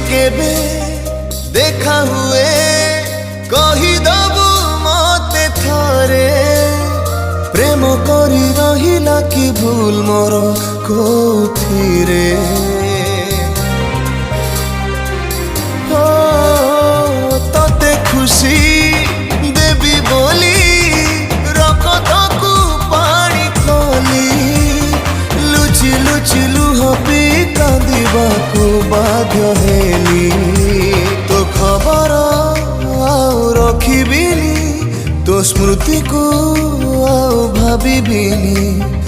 केबे देखा हुए कहीदबु मते थरे प्रेम करी रहिला कि भूल मोर कोथिरे हो तते खुशी देवी बोली रकतकु पानी खोली लुचि लुचि लुह पी कांदिबाकु बाध्य हेली तो खबर आउ रखिबिनी तो स्मृति को आउ भाबिबिनी।